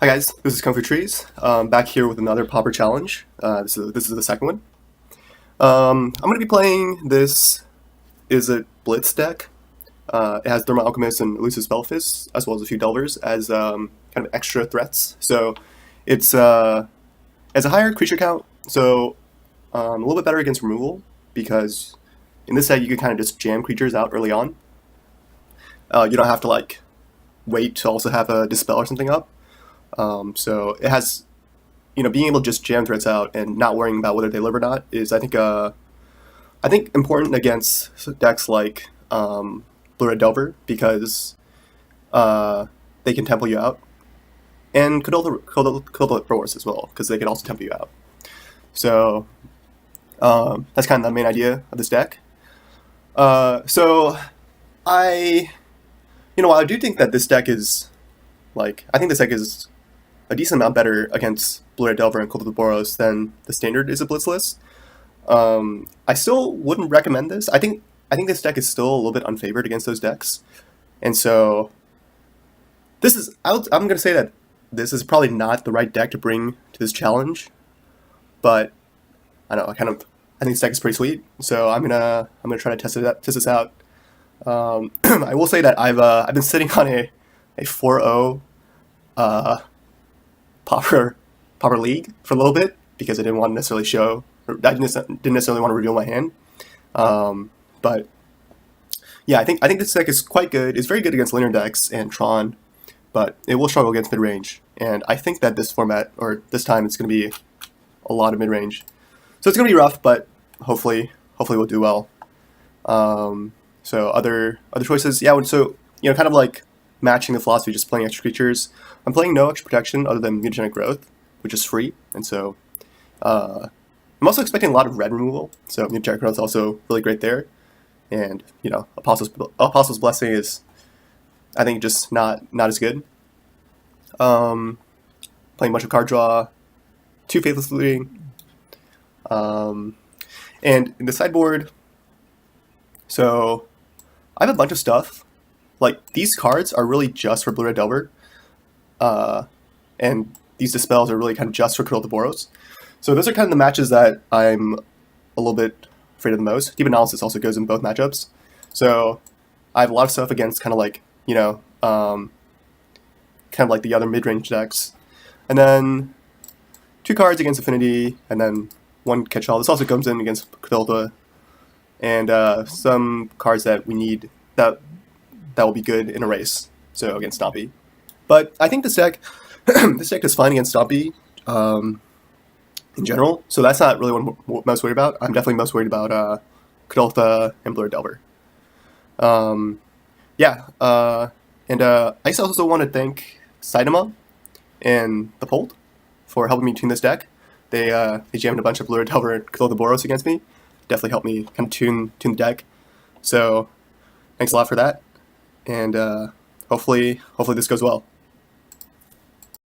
Hi guys, this is Kung Fu Trees. Back here with another Pauper challenge. This is the second one. I'm going to be playing this is a Blitz deck. It has Thermal Alchemist and Elusive Spellfist, as well as a few Delvers as kind of extra threats. So it's as a higher creature count, so a little bit better against removal, because in this deck you can kind of just jam creatures out early on. You don't have to like wait to also have a Dispel or something up. So it has, being able to just jam threats out and not worrying about whether they live or not is, I think important against decks like Blue-Red Delver, because they can temple you out, and Codal Throwers as well, because they can also temple you out. So that's kind of the main idea of this deck. So I do think that this deck is I think this deck is a decent amount better against Blue-Red Delver and Cult of the Boros than the standard is a Blitz list. I still wouldn't recommend this. I think this deck is still a little bit unfavored against those decks, and so I'm going to say that this is probably not the right deck to bring to this challenge. But I don't know. I think this deck is pretty sweet, so I'm gonna try to test this out. I will say that I've been sitting on a 4-0 Pauper League for a little bit, because I didn't want to necessarily show, or I didn't necessarily want to reveal my hand. But yeah, I think this deck is quite good. It's very good against linear decks and Tron, but it will struggle against mid range. And I think that this format, or this time, it's going to be a lot of mid range. So it's going to be rough, but hopefully we'll do well. So other choices, yeah. So kind of like matching the philosophy, just playing extra creatures. I'm playing no extra protection other than Mutagenic Growth, which is free, and so I'm also expecting a lot of red removal. So Mutagenic Growth is also really great there, and Apostle's Blessing is, I think, just not as good. Playing a bunch of card draw, 2 Faithless Looting, and in the sideboard, so I have a bunch of stuff. Like, these cards are really just for Blue-Red Delver, and these Dispels are really kind of just for Cult of the Boros. So those are kind of the matches that I'm a little bit afraid of the most. Deep Analysis also goes in both matchups. So I have a lot of stuff against kind of like, kind of like the other mid-range decks. And then 2 cards against Affinity, and then 1 catch-all. This also comes in against Cthulhu, and some cards that we need that will be good in a race, so against Stompy. But I think this deck is fine against Stompy in general, so that's not really what I'm most worried about. I'm definitely most worried about Cthulhu and Blue-Red Delver. And I also want to thank Saitama and thepolt for helping me tune this deck. They jammed a bunch of Blue-Red Delver and Cthulhu Boros against me. Definitely helped me kind of tune the deck. So thanks a lot for that. And hopefully this goes well.